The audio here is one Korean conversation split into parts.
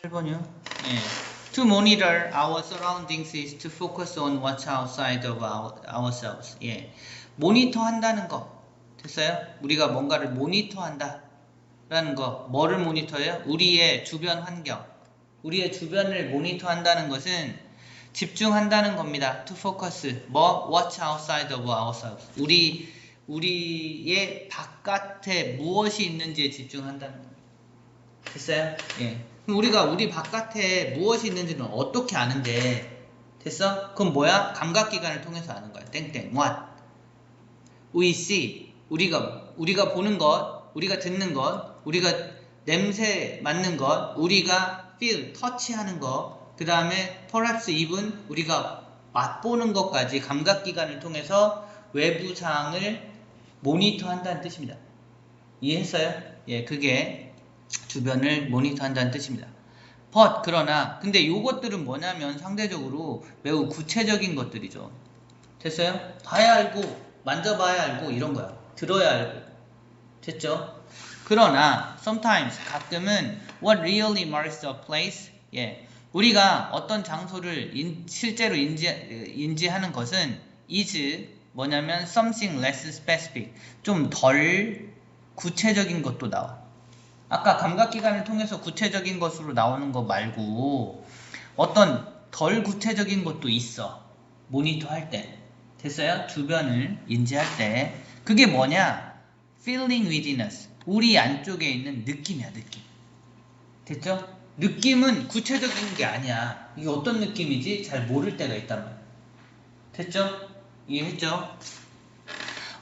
8번이요? 예. To monitor our surroundings is to focus on what's outside of ourselves. 예. 모니터 한다는 거. 됐어요? 우리가 뭔가를 모니터 한다. 라는 거. 뭐를 모니터해요? 우리의 주변 환경. 우리의 주변을 모니터 한다는 것은 집중한다는 겁니다. To focus. 뭐? What's outside of ourselves. 우리의 바깥에 무엇이 있는지에 집중한다는 겁니다. 됐어요? 예. 그럼 우리가 우리 바깥에 무엇이 있는지는 어떻게 아는데? 됐어? 그럼 뭐야? 감각기관을 통해서 아는 거야. 땡땡. What? We see. 우리가 보는 것, 우리가 듣는 것, 우리가 냄새 맡는 것, 우리가 feel, 터치하는 것, 그 다음에 perhaps even 우리가 맛보는 것까지 감각기관을 통해서 외부 사항을 모니터한다는 뜻입니다. 이해했어요? 예, 그게 주변을 모니터한다는 뜻입니다. But 그러나 근데 요것들은 뭐냐면 상대적으로 매우 구체적인 것들이죠. 됐어요? 봐야 알고 만져봐야 알고 이런 거야. 들어야 알고. 됐죠? 그러나 sometimes 가끔은 what really marks a place, 예, 우리가 어떤 장소를 실제로 인지하는 것은 is 뭐냐면 something less specific, 좀 덜 구체적인 것도 나와. 아까 감각기관을 통해서 구체적인 것으로 나오는 거 말고 어떤 덜 구체적인 것도 있어. 모니터 할 때. 됐어요? 주변을 인지할 때. 그게 뭐냐? Feeling within us. 우리 안쪽에 있는 느낌이야, 느낌. 됐죠? 느낌은 구체적인 게 아니야. 이게 어떤 느낌이지? 잘 모를 때가 있단 말이야. 됐죠? 이해했죠?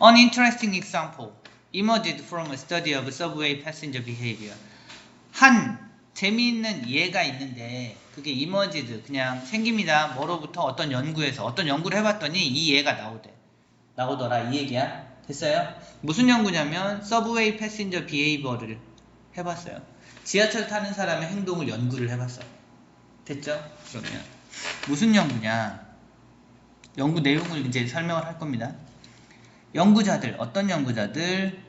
An interesting example emerged from a study of subway passenger behavior. 한 재미있는 예가 있는데 그게 emerged 그냥 생깁니다. 뭐로부터 어떤 연구에서 어떤 연구를 해봤더니 이 예가 나오더라. 이 얘기야. 됐어요? 무슨 연구냐면 서브웨이 패신저 비헤이버를 해봤어요. 지하철 타는 사람의 행동을 연구를 해봤어요. 됐죠? 그러면 무슨 연구냐? 연구 내용을 이제 설명을 할 겁니다. 어떤 연구자들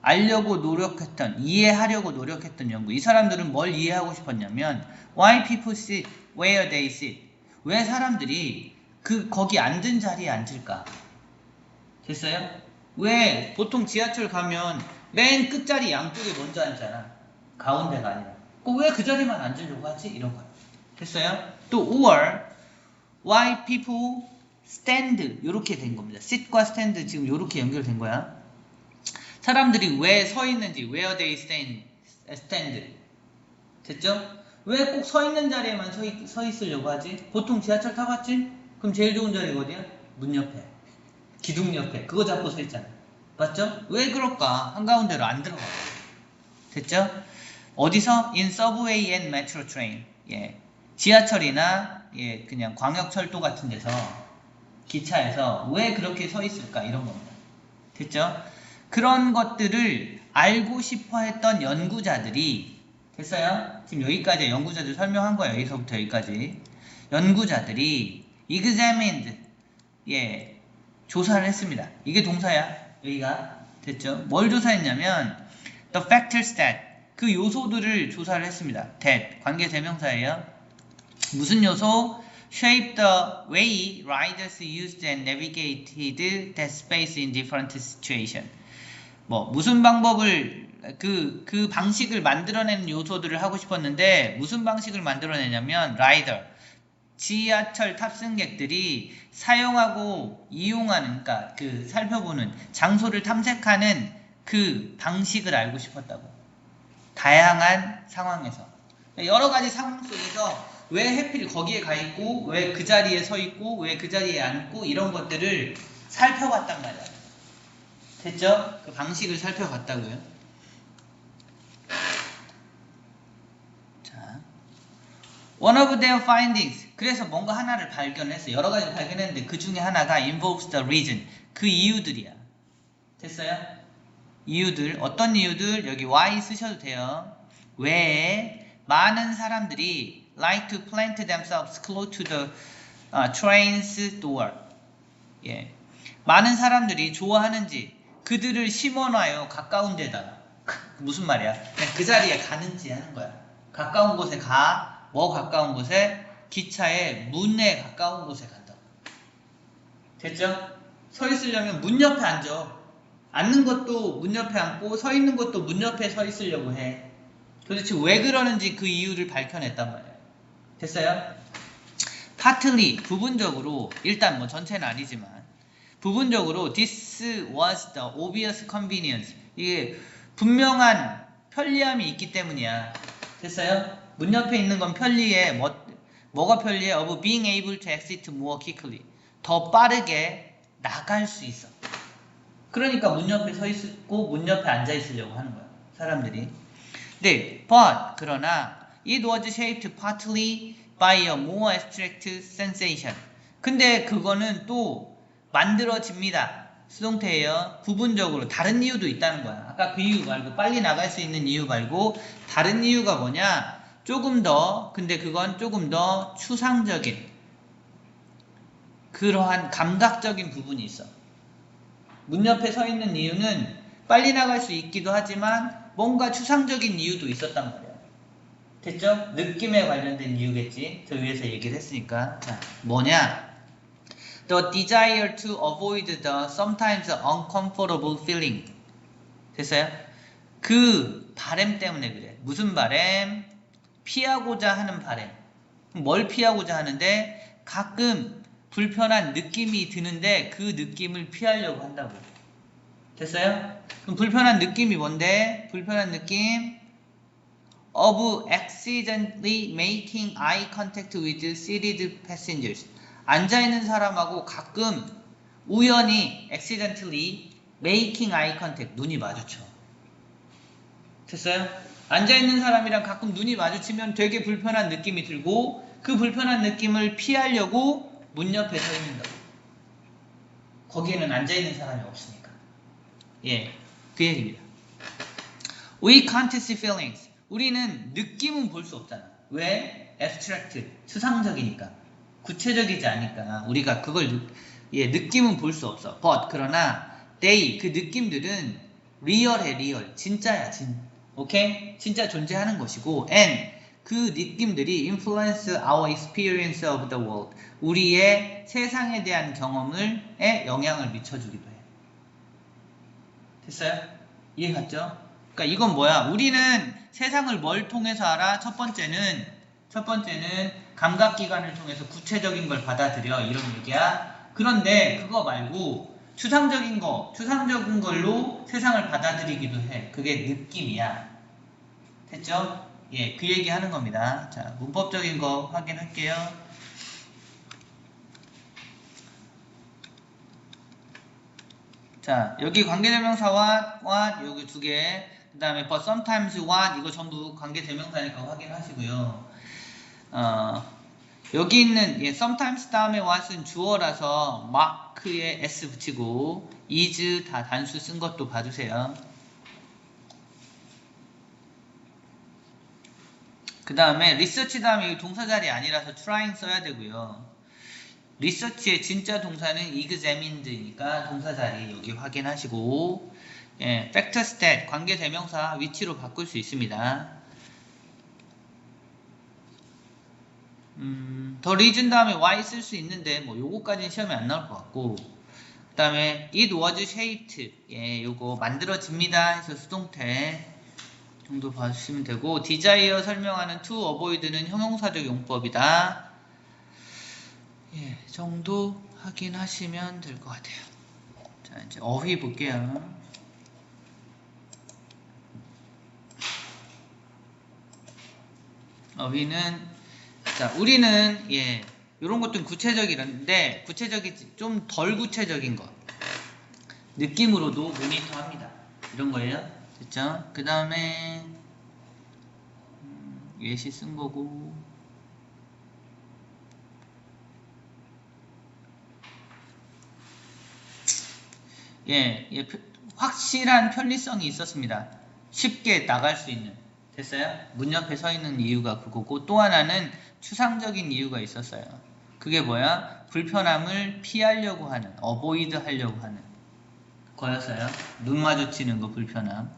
알려고 노력했던, 이해하려고 노력했던 연구. 이 사람들은 뭘 이해하고 싶었냐면 why people sit where they sit. 왜 사람들이 거기 앉은 자리에 앉을까? 됐어요? 왜 보통 지하철 가면 맨 끝자리 양쪽에 먼저 앉잖아. 가운데가 아니라. 왜 그 자리만 앉으려고 하지? 이런 거야. 됐어요? 또 or why people stand 이렇게 된 겁니다. sit과 stand 지금 이렇게 연결된 거야. 사람들이 왜 서 있는지 where they stand 됐죠? 왜 꼭 서 있는 자리에만 서 있으려고 하지? 보통 지하철 타봤지? 그럼 제일 좋은 자리가 어디야? 문 옆에, 기둥 옆에 그거 잡고 서 있잖아. 맞죠? 왜 그럴까? 한가운데로 안 들어가. 됐죠? 어디서? in subway and metro train. 예, 지하철이나 예, 그냥 광역철도 같은 데서 기차에서 왜 그렇게 서 있을까? 이런 겁니다. 됐죠? 그런 것들을 알고 싶어 했던 연구자들이 됐어요? 지금 여기까지 연구자들 설명한 거예요. 여기서부터 여기까지. 연구자들이 examined, 예, 조사를 했습니다. 이게 동사야. 여기가. 됐죠? 뭘 조사했냐면 the factors that, 그 요소들을 조사를 했습니다. that, 관계대명사예요. 무슨 요소? shape the way riders used and navigated that space in different situations. 무슨 방법을 그 방식을 만들어내는 요소들을 하고 싶었는데 무슨 방식을 만들어내냐면 라이더, 지하철 탑승객들이 사용하고 이용하는, 그러니까 그 살펴보는 장소를 탐색하는 그 방식을 알고 싶었다고. 다양한 상황에서 여러 가지 상황 속에서 왜 하필 거기에 가 있고 왜 그 자리에 서 있고 왜 그 자리에 앉고 이런 것들을 살펴봤단 말이야. 됐죠? 그 방식을 살펴봤다고요. 자, one of their findings. 그래서 뭔가 하나를 발견했어. 여러 가지를 발견했는데 그 중에 하나가 involves the reason. 그 이유들이야. 됐어요? 이유들. 어떤 이유들? 여기 why 쓰셔도 돼요. 왜 많은 사람들이 like to plant themselves close to the train's door. 예, 많은 사람들이 좋아하는지 그들을 심어놔요. 가까운 데다가. 무슨 말이야? 그냥 그 자리에 가는지 하는 거야. 가까운 곳에 가. 뭐 가까운 곳에? 기차의 문에 가까운 곳에 간다. 됐죠? 서 있으려면 문 옆에 앉아. 앉는 것도 문 옆에 앉고 서 있는 것도 문 옆에 서 있으려고 해. 도대체 왜 그러는지 그 이유를 밝혀냈단 말이에요. 됐어요? partly, 부분적으로, 일단 뭐 전체는 아니지만 부분적으로 this was the obvious convenience. 이게 분명한 편리함이 있기 때문이야. 됐어요? 문 옆에 있는 건 편리해. 뭐가 편리해? of being able to exit more quickly. 더 빠르게 나갈 수 있어. 그러니까 문 옆에 서 있고 문 옆에 앉아 있으려고 하는 거야. 사람들이. 네, but 그러나 it was shaped partly by a more abstract sensation. 근데 그거는 또 만들어집니다. 수동태예요. 부분적으로 다른 이유도 있다는 거야. 아까 그 이유 말고 빨리 나갈 수 있는 이유 말고 다른 이유가 뭐냐? 조금 더, 근데 그건 조금 더 추상적인 그러한 감각적인 부분이 있어. 문 옆에 서 있는 이유는 빨리 나갈 수 있기도 하지만 뭔가 추상적인 이유도 있었단 말이야. 됐죠? 느낌에 관련된 이유겠지. 저 위에서 얘기를 했으니까. 자, 뭐냐? The desire to avoid the sometimes uncomfortable feeling. 됐어요? 그 바램 때문에 그래. 무슨 바램? 피하고자 하는 바램. 뭘 피하고자 하는데? 가끔 불편한 느낌이 드는데 그 느낌을 피하려고 한다고. 됐어요? 그럼 불편한 느낌이 뭔데? 불편한 느낌 of accidentally making eye contact with seated passengers. 앉아있는 사람하고 가끔 우연히 accidentally making eye contact, 눈이 마주쳐. 됐어요? 앉아있는 사람이랑 가끔 눈이 마주치면 되게 불편한 느낌이 들고 그 불편한 느낌을 피하려고 문 옆에 서 있는다고. 거기에는 앉아있는 사람이 없으니까. 예, 그 얘기입니다. We can't see feelings. 우리는 느낌은 볼 수 없잖아. 왜? abstract, 추상적이니까. 구체적이지 않으니까 우리가 그걸 느낌은 볼 수 없어. But 그러나 they, 그 느낌들은 real해, real. 진짜야, 오케이? 진짜 존재하는 것이고 and 그 느낌들이 influence our experience of the world. 우리의 세상에 대한 경험에 영향을 미쳐주기도 해. 됐어요? 이해 갔죠? 그러니까 이건 뭐야? 우리는 세상을 뭘 통해서 알아? 첫 번째는 감각기관을 통해서 구체적인 걸 받아들여. 이런 얘기야. 그런데 그거 말고 추상적인 걸로 세상을 받아들이기도 해. 그게 느낌이야. 됐죠? 예, 그 얘기 하는 겁니다. 자, 문법적인 거 확인할게요. 자, 여기 관계대명사와 what 여기 두 개, 그 다음에 but sometimes what 이거 전부 관계대명사니까 확인하시고요. 여기 있는 sometimes 다음에 what은 주어라서 mark에 s 붙이고 is 다 단수 쓴 것도 봐주세요. 그 다음에 research 다음에 동사자리 아니라서 trying 써야 되고요. 리서치의 진짜 동사는 examined니까 동사자리 여기 확인하시고, 예, fact stat 관계대명사 위치로 바꿀 수 있습니다. 더 reason 다음에 why 쓸 수 있는데 뭐 요거까지는 시험에 안 나올 것 같고, 그 다음에 it was shaped, 예, 요거 만들어집니다 해서 수동태 정도 봐주시면 되고, desire 설명하는 to avoid는 형용사적 용법이다. 예, 정도 확인하시면 될 것 같아요. 자, 이제 어휘 볼게요. 어휘는, 자, 우리는, 예, 요런 것들은 구체적이란데, 좀 덜 구체적인 것. 느낌으로도 모니터 합니다. 이런 거예요. 됐죠? 그 다음에, 예시 쓴 거고, 예, 확실한 편리성이 있었습니다. 쉽게 나갈 수 있는. 됐어요? 문 옆에 서 있는 이유가 그거고, 또 하나는 추상적인 이유가 있었어요. 그게 뭐야? 불편함을 피하려고 하는, 어보이드 하려고 하는 거였어요. 눈 마주치는 거 불편함.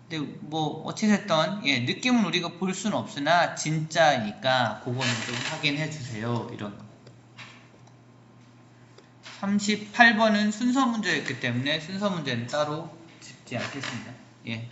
근데 뭐 어찌됐든 예, 느낌은 우리가 볼 수는 없으나 진짜니까 그거는 좀 확인해 주세요. 이런 거. 38번은 순서 문제였기 때문에 순서 문제는 따로 짚지 않겠습니다. 예.